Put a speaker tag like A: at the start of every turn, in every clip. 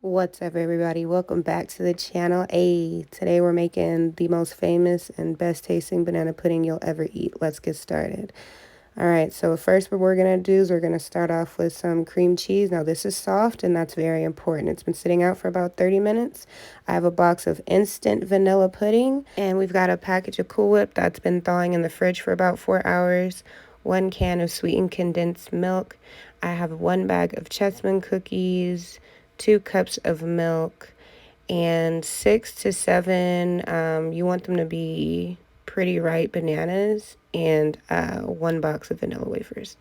A: What's up, everybody? Welcome back to the channel. Today we're making the most famous and best tasting banana pudding you'll ever eat. Let's get started. Alright, so first what we're going to do is we're going to start off with some cream cheese. Now this is soft and that's very important. It's been sitting out for about 30 minutes. I have a box of instant vanilla pudding and we've got a package of Cool Whip that's been thawing in the fridge for about 4 hours. 1 can of sweetened condensed milk. I have 1 bag of Chessman Cookies, 2 cups of milk, and 6 to 7, you want them to be pretty ripe bananas, and 1 box of vanilla wafers.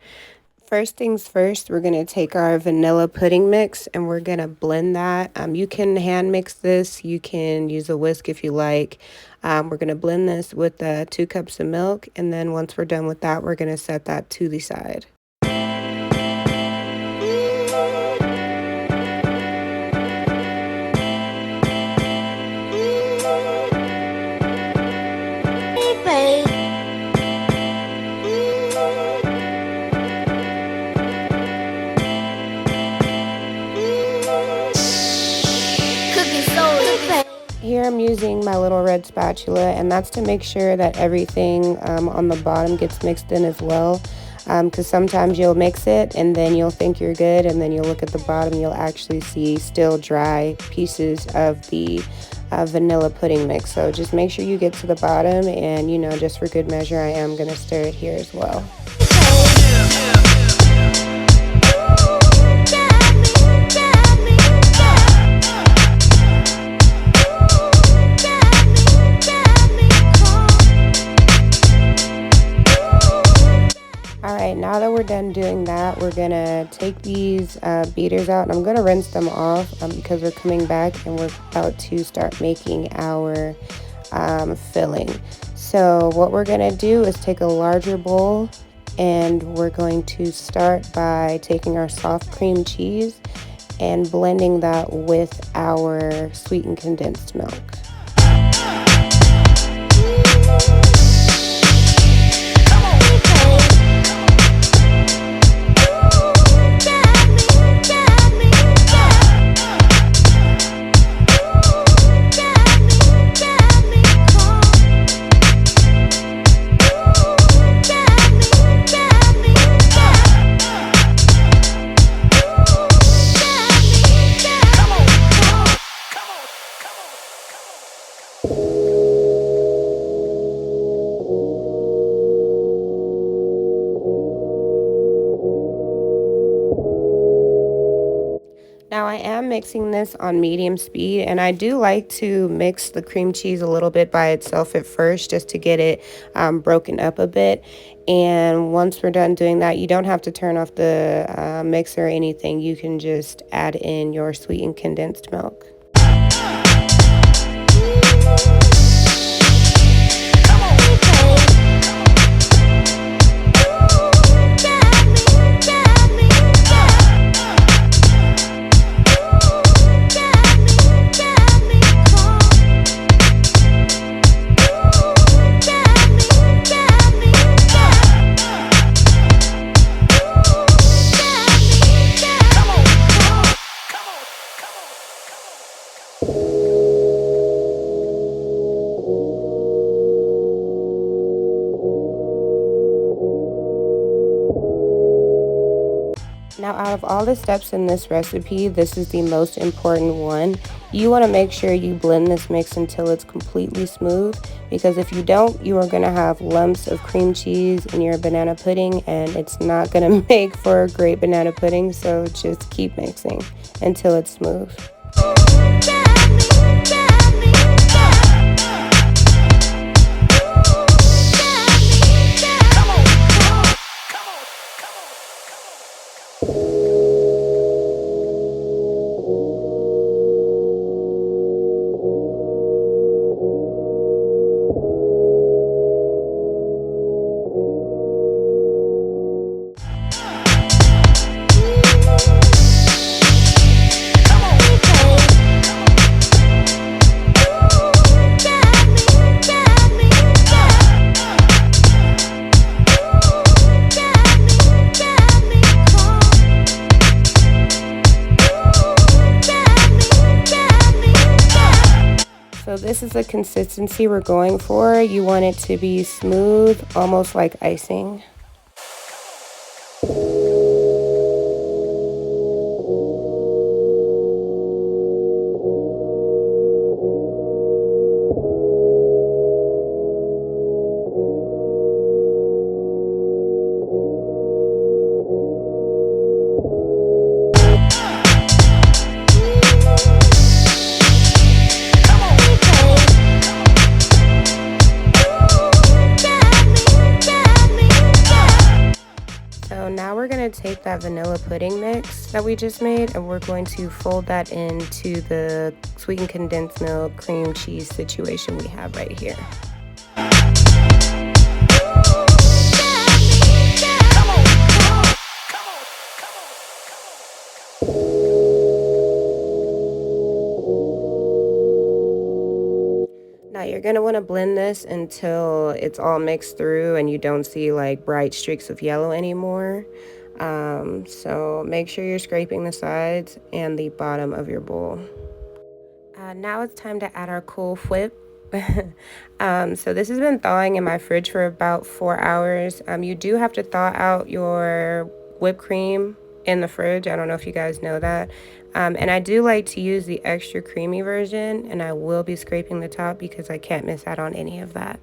A: First things first, we're going to take our vanilla pudding mix and we're going to blend that. You can hand mix this. You can use a whisk if you like. We're going to blend this with 2 cups of milk, and then once we're done with that, we're going to set that to the side. Here I'm using my little red spatula, and that's to make sure that everything on the bottom gets mixed in as well, because sometimes you'll mix it and then you'll think you're good, and then you'll look at the bottom, you'll actually see still dry pieces of the vanilla pudding mix. So just make sure you get to the bottom, and just for good measure, I am going to stir it here as well. Alright, now that we're done doing that, we're going to take these beaters out, and I'm going to rinse them off because we're coming back and we're about to start making our filling. So what we're going to do is take a larger bowl, and we're going to start by taking our soft cream cheese and blending that with our sweetened condensed milk. Now I am mixing this on medium speed, and I do like to mix the cream cheese a little bit by itself at first just to get it broken up a bit. And once we're done doing that, you don't have to turn off the mixer or anything. You can just add in your sweetened condensed milk. Now, out of all the steps in this recipe, this is the most important one. You want to make sure you blend this mix until it's completely smooth, because if you don't, you are going to have lumps of cream cheese in your banana pudding, and it's not going to make for a great banana pudding. So just keep mixing until it's smooth. So this is the consistency we're going for. You want it to be smooth, almost like icing. So now we're going to take that vanilla pudding mix that we just made and we're going to fold that into the sweetened condensed milk cream cheese situation we have right here. Now you're going to want to blend this until it's all mixed through and you don't see like bright streaks of yellow anymore. So make sure you're scraping the sides and the bottom of your bowl. Now it's time to add our cool whip. So this has been thawing in my fridge for about 4 hours. You do have to thaw out your whipped cream in the fridge. I don't know if you guys know that. And I do like to use the extra creamy version, and I will be scraping the top because I can't miss out on any of that.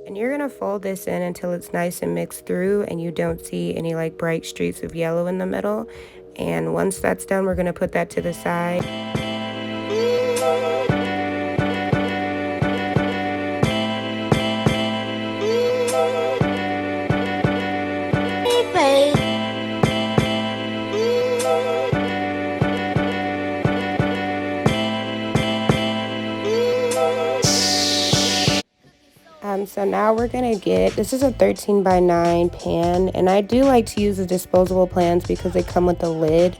A: And you're going to fold this in until it's nice and mixed through and you don't see any like bright streaks of yellow in the middle. And once that's done, we're going to put that to the side. So now we're gonna get, this is a 13 by 9 pan, and I do like to use the disposable pans because they come with a lid,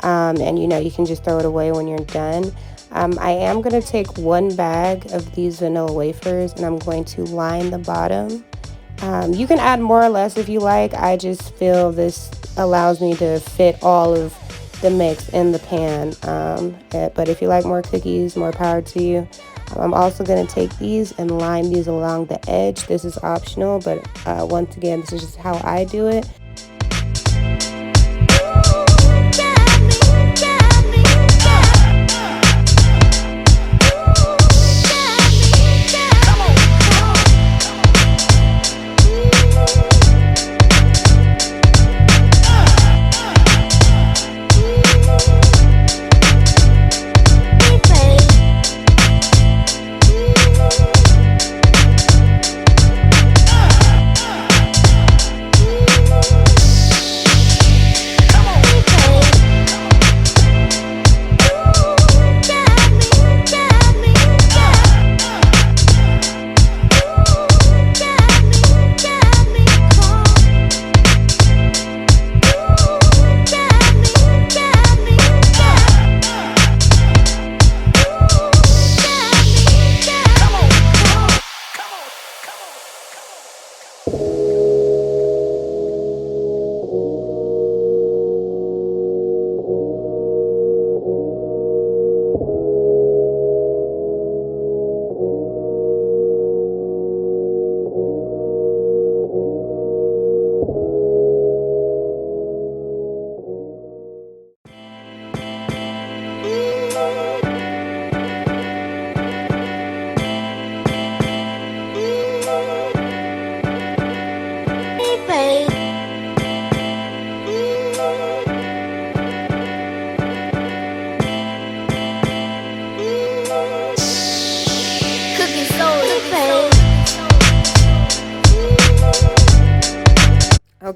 A: and you know, you can just throw it away when you're done. I am gonna take 1 bag of these vanilla wafers and I'm going to line the bottom. You can add more or less if you like. I just feel this allows me to fit all of the mix in the pan, but if you like more cookies, more power to you. I'm also going to take these and line these along the edge. This is optional, but once again, this is just how I do it.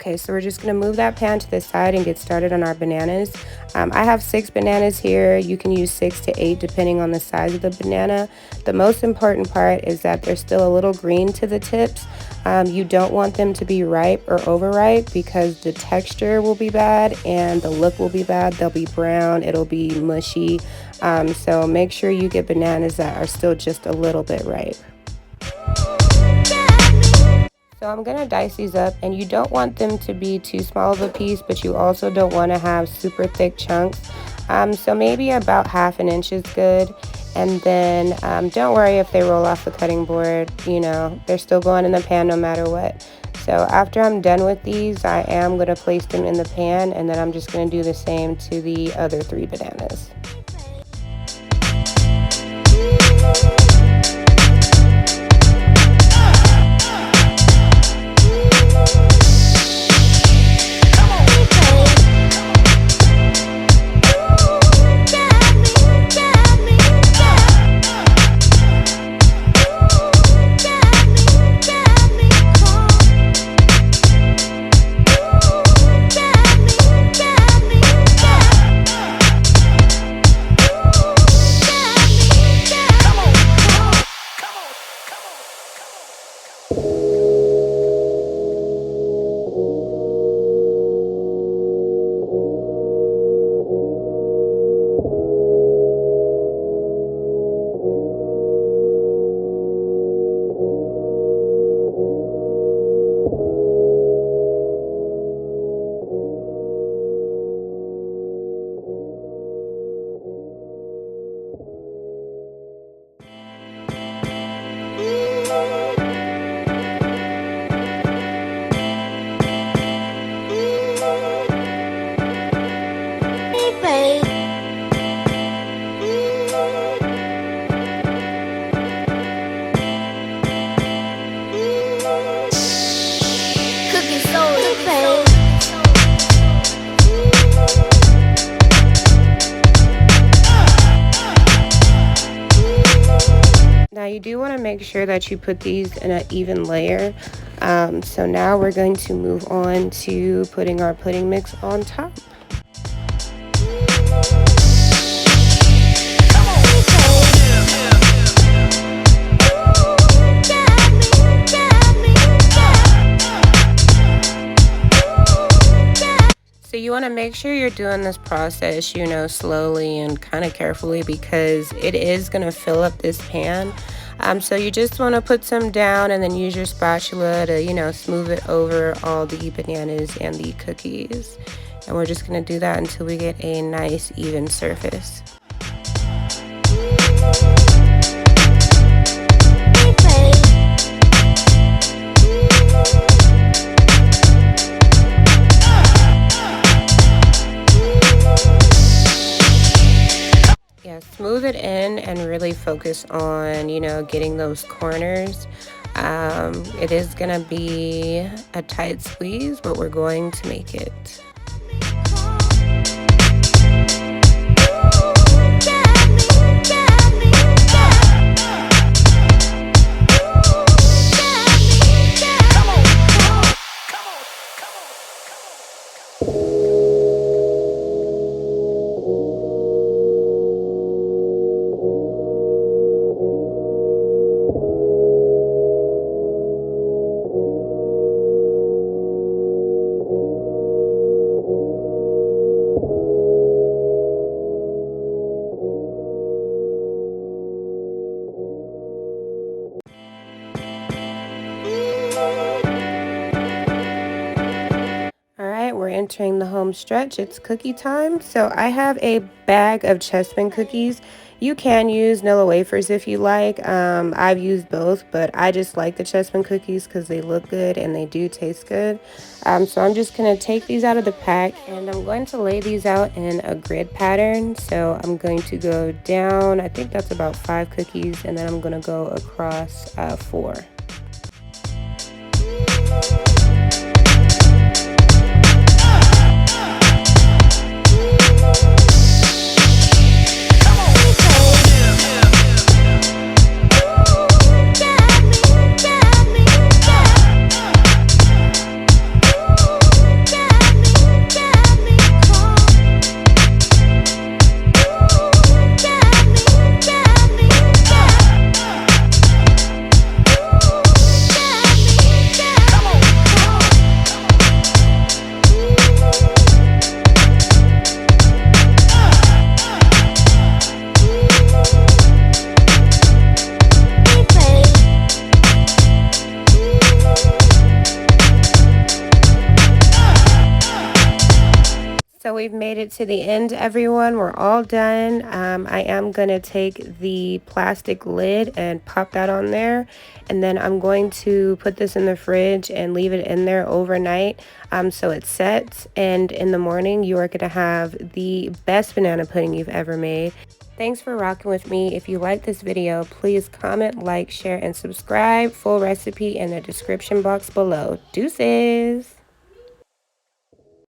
A: Okay, so we're just going to move that pan to the side and get started on our bananas. I have 6 bananas here. You can use 6 to 8 depending on the size of the banana. The most important part is that they're still a little green to the tips. You don't want them to be ripe or overripe because the texture will be bad and the look will be bad. They'll be brown, it'll be mushy. So make sure you get bananas that are still just a little bit ripe. So I'm going to dice these up, and you don't want them to be too small of a piece, but you also don't want to have super thick chunks. So maybe about 1/2 inch is good. And then don't worry if they roll off the cutting board, you know, they're still going in the pan no matter what. So after I'm done with these, I am going to place them in the pan, and then I'm just going to do the same to the other 3 bananas. Now you do want to make sure that you put these in an even layer. So now we're going to move on to putting our pudding mix on top. So you want to make sure you're doing this process, you know, slowly and kind of carefully because it is going to fill up this pan. So you just want to put some down and then use your spatula to, you know, smooth it over all the bananas and the cookies. And we're just going to do that until we get a nice even surface. Smooth it in and really focus on, you know, getting those corners. It is gonna be a tight squeeze, but we're going to make it. We're entering the home stretch. It's cookie time. So I have a bag of Chessman cookies. You can use vanilla wafers if you like. I've used both, but I just like the Chessman cookies because they look good and they do taste good. So I'm just going to take these out of the pack and I'm going to lay these out in a grid pattern. So I'm going to go down, I think that's about 5 cookies, and then I'm going to go across 4. So we've made it to the end, everyone. We're all done. I am going to take the plastic lid and pop that on there. And then I'm going to put this in the fridge and leave it in there overnight so it sets. And in the morning, you are going to have the best banana pudding you've ever made. Thanks for rocking with me. If you like this video, please comment, like, share, and subscribe. Full recipe in the description box below. Deuces!